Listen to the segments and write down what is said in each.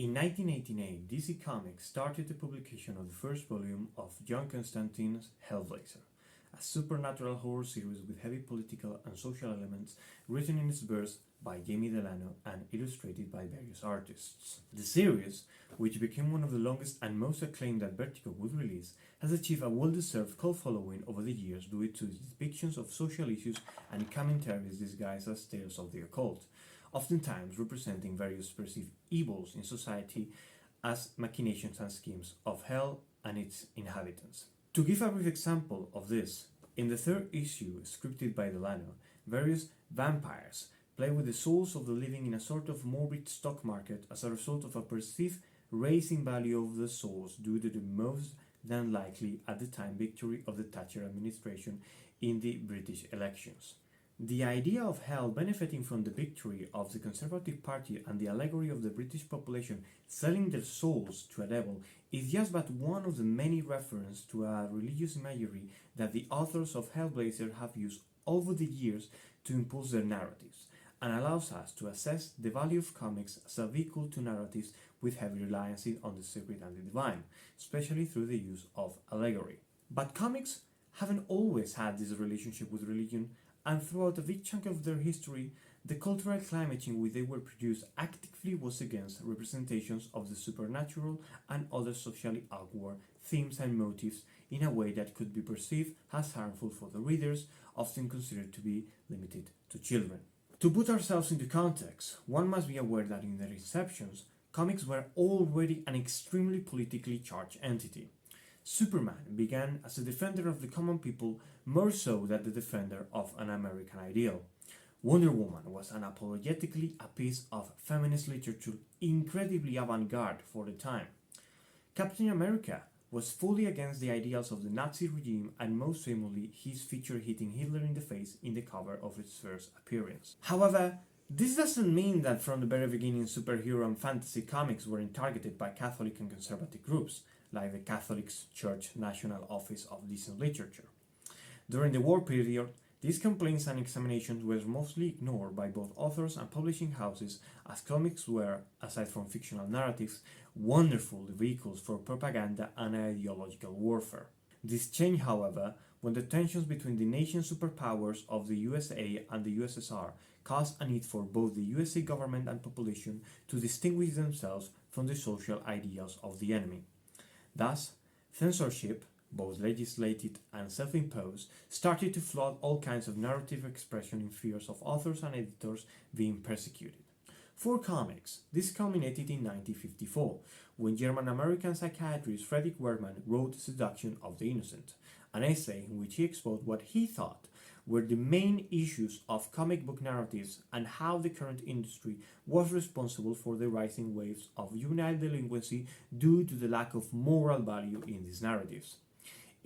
In 1988, DC Comics started the publication of the first volume of John Constantine's Hellblazer, a supernatural horror series with heavy political and social elements written in its verse by Jamie Delano and illustrated by various artists. The series, which became one of the longest and most acclaimed that Vertigo would release, has achieved a well-deserved cult following over the years due to its depictions of social issues and commentaries disguised as tales of the occult, oftentimes representing various perceived evils in society as machinations and schemes of hell and its inhabitants. To give a brief example of this, in the third issue, scripted by Delano, various vampires play with the souls of the living in a sort of morbid stock market as a result of a perceived raising value of the souls due to the most than likely at the time victory of the Thatcher administration in the British elections. The idea of hell benefiting from the victory of the Conservative Party and the allegory of the British population selling their souls to a devil is just but one of the many references to a religious imagery that the authors of Hellblazer have used over the years to impulse their narratives, and allows us to assess the value of comics as a vehicle to narratives with heavy reliance on the sacred and the divine, especially through the use of allegory. But comics haven't always had this relationship with religion, and throughout a big chunk of their history, the cultural climate in which they were produced actively was against representations of the supernatural and other socially awkward themes and motifs in a way that could be perceived as harmful for the readers, often considered to be limited to children. To put ourselves into context, one must be aware that in their inceptions, comics were already an extremely politically charged entity. Superman began as a defender of the common people more so than the defender of an American ideal. Wonder Woman was unapologetically a piece of feminist literature incredibly avant-garde for the time. Captain America was fully against the ideals of the Nazi regime, and most famously his feature hitting Hitler in the face in the cover of its first appearance. However, this doesn't mean that from the very beginning superhero and fantasy comics weren't targeted by Catholic and conservative groups, like the Catholic Church National Office of Decent Literature. During the war period, these complaints and examinations were mostly ignored by both authors and publishing houses, as comics were, aside from fictional narratives, wonderful vehicles for propaganda and ideological warfare. This changed, however, when the tensions between the nation superpowers of the USA and the USSR caused a need for both the USA government and population to distinguish themselves from the social ideals of the enemy. Thus, censorship, both legislated and self-imposed, started to flood all kinds of narrative expression in fears of authors and editors being persecuted. For comics, this culminated in 1954, when German-American psychiatrist Frederick Werthmann wrote Seduction of the Innocent, an essay in which he exposed what he thought were the main issues of comic book narratives and how the current industry was responsible for the rising waves of juvenile delinquency due to the lack of moral value in these narratives.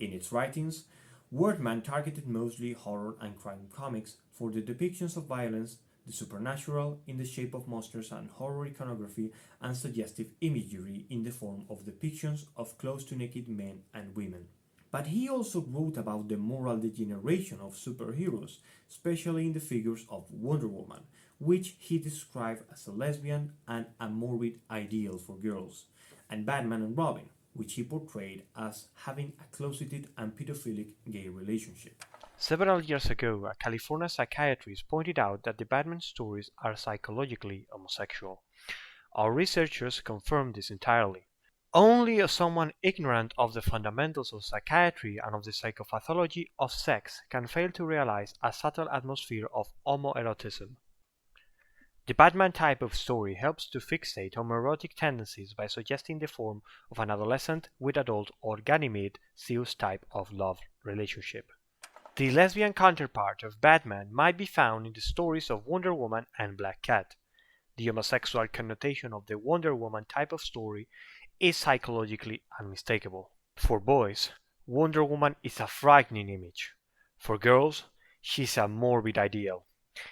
In its writings, Werthmann targeted mostly horror and crime comics for the depictions of violence, the supernatural in the shape of monsters and horror iconography, and suggestive imagery in the form of depictions of close to naked men and women. But he also wrote about the moral degeneration of superheroes, especially in the figures of Wonder Woman, which he described as a lesbian and a morbid ideal for girls, and Batman and Robin, which he portrayed as having a closeted and pedophilic gay relationship. Several years ago, a California psychiatrist pointed out that the Batman stories are psychologically homosexual. Our researchers confirmed this entirely. Only someone ignorant of the fundamentals of psychiatry and of the psychopathology of sex can fail to realize a subtle atmosphere of homoerotism. The Batman type of story helps to fixate homoerotic tendencies by suggesting the form of an adolescent with adult or Ganymede Zeus type of love relationship. The lesbian counterpart of Batman might be found in the stories of Wonder Woman and Black Cat. The homosexual connotation of the Wonder Woman type of story is psychologically unmistakable. For boys, Wonder Woman is a frightening image. For girls, she's a morbid ideal.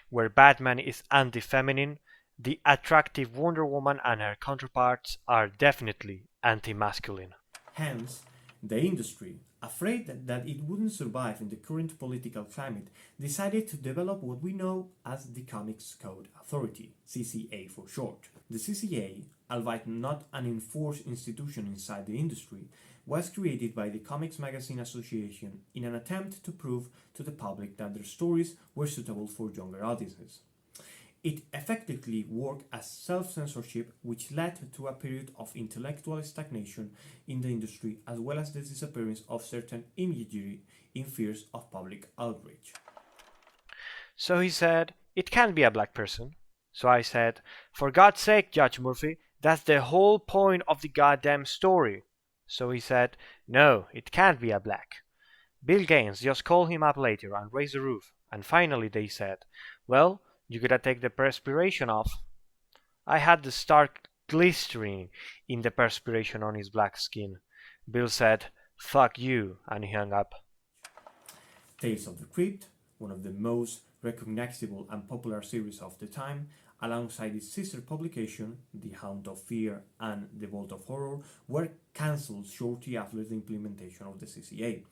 Where Batman is anti-feminine, the attractive Wonder Woman and her counterparts are definitely anti-masculine. Hence, the industry, afraid that it wouldn't survive in the current political climate, decided to develop what we know as the Comics Code Authority, CCA for short. The CCA albeit not an enforced institution inside the industry, was created by the Comics Magazine Association in an attempt to prove to the public that their stories were suitable for younger audiences. It effectively worked as self-censorship, which led to a period of intellectual stagnation in the industry, as well as the disappearance of certain imagery in fears of public outrage. So he said, "It can't be a black person." So I said, "For God's sake, Judge Murphy, that's the whole point of the goddamn story." So he said, "No, it can't be a black." Bill Gaines just called him up later and raised the roof, and finally they said, "Well, you gotta take the perspiration off." I had to start glistering in the perspiration on his black skin. Bill said, "Fuck you," and he hung up. Tales of the Crypt, one of the most recognizable and popular series of the time, alongside its sister publication, The Haunt of Fear and The Vault of Horror, were cancelled shortly after the implementation of the CCA,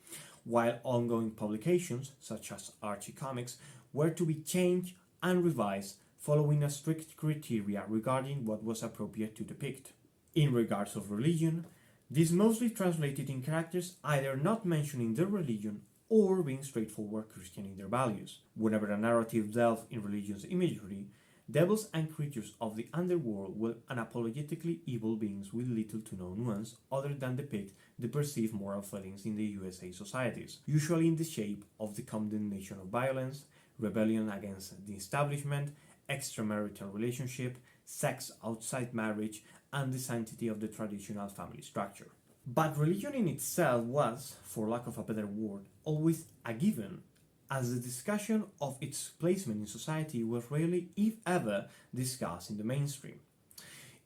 while ongoing publications, such as Archie Comics, were to be changed and revised following a strict criteria regarding what was appropriate to depict. In regards of religion, this mostly translated in characters either not mentioning their religion or being straightforward Christian in their values. Whenever a narrative delved in religion's imagery, devils and creatures of the underworld were unapologetically evil beings with little to no nuance other than depict the perceived moral failings in the USA societies, usually in the shape of the condemnation of violence, rebellion against the establishment, extramarital relationship, sex outside marriage, and the sanctity of the traditional family structure. But religion in itself was, for lack of a better word, always a given, as the discussion of its placement in society was rarely, if ever, discussed in the mainstream.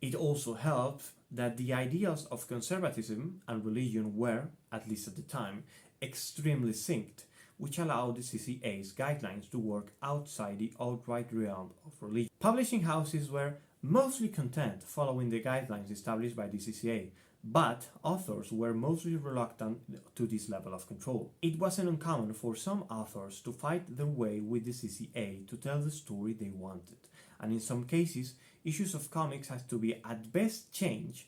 It also helped that the ideas of conservatism and religion were, at least at the time, extremely synced, which allowed the CCA's guidelines to work outside the outright realm of religion. Publishing houses were mostly content following the guidelines established by the CCA, but authors were mostly reluctant to this level of control. It wasn't uncommon for some authors to fight their way with the CCA to tell the story they wanted, and in some cases, issues of comics had to be at best changed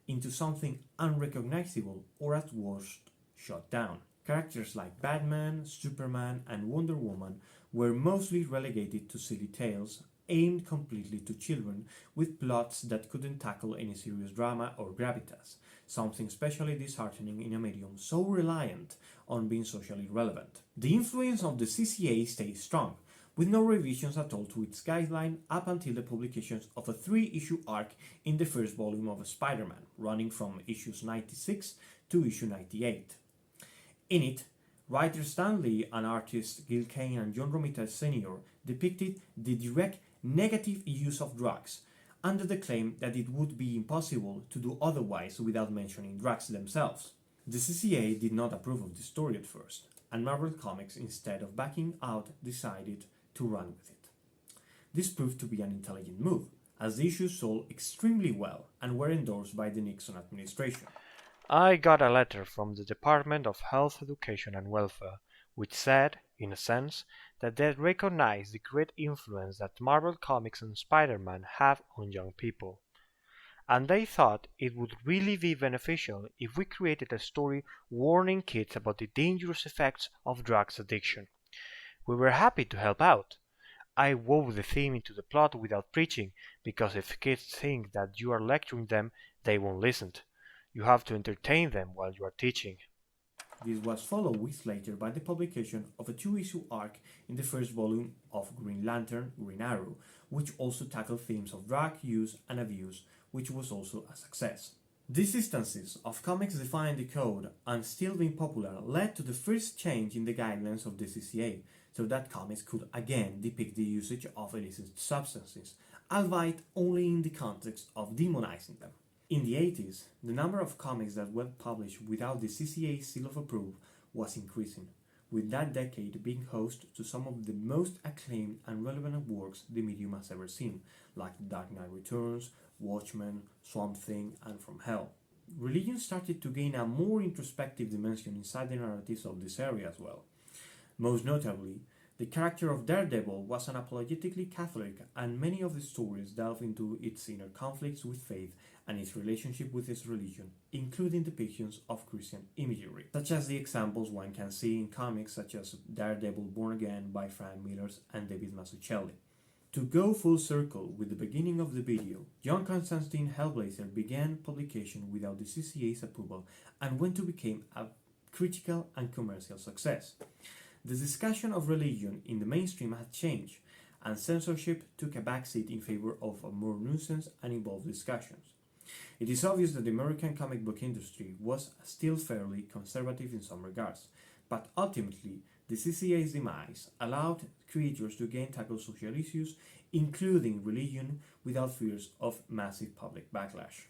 into something unrecognizable or at worst shut down. Characters like Batman, Superman, and Wonder Woman were mostly relegated to silly tales aimed completely to children with plots that couldn't tackle any serious drama or gravitas, something especially disheartening in a medium so reliant on being socially relevant. The influence of the CCA stayed strong, with no revisions at all to its guideline up until the publications of a 3-issue arc in the first volume of Spider-Man, running from issues 96 to issue 98. In it, writer Stan Lee and artists Gil Kane and John Romita Sr. depicted the direct negative use of drugs, under the claim that it would be impossible to do otherwise without mentioning drugs themselves. The CCA did not approve of the story at first, and Marvel Comics, instead of backing out, decided to run with it. This proved to be an intelligent move, as the issues sold extremely well and were endorsed by the Nixon administration. I got a letter from the Department of Health, Education and Welfare, which said, in a sense, that they recognized the great influence that Marvel Comics and Spider-Man have on young people. And they thought it would really be beneficial if we created a story warning kids about the dangerous effects of drugs addiction. We were happy to help out. I wove the theme into the plot without preaching, because if kids think that you are lecturing them, they won't listen. You have to entertain them while you are teaching. This was followed weeks later by the publication of a 2-issue arc in the first volume of Green Lantern, Green Arrow, which also tackled themes of drug use and abuse, which was also a success. These instances of comics defying the code and still being popular led to the first change in the guidelines of the CCA, so that comics could again depict the usage of illicit substances, albeit only in the context of demonizing them. In the 80s, the number of comics that were published without the CCA seal of approval was increasing, with that decade being host to some of the most acclaimed and relevant works the medium has ever seen, like The Dark Knight Returns, Watchmen, Swamp Thing, and From Hell. Religion started to gain a more introspective dimension inside the narratives of this area as well. Most notably, The character of Daredevil was unapologetically Catholic, and many of the stories delve into its inner conflicts with faith and its relationship with its religion, including depictions of Christian imagery, such as the examples one can see in comics such as Daredevil Born Again by Frank Miller and David Mazzucchelli. To go full circle with the beginning of the video, John Constantine Hellblazer began publication without the CCA's approval and went to become a critical and commercial success. The discussion of religion in the mainstream had changed, and censorship took a backseat in favor of a more nuanced and involved discussions. It is obvious that the American comic book industry was still fairly conservative in some regards, but ultimately the CCA's demise allowed creators to again tackle social issues, including religion, without fears of massive public backlash.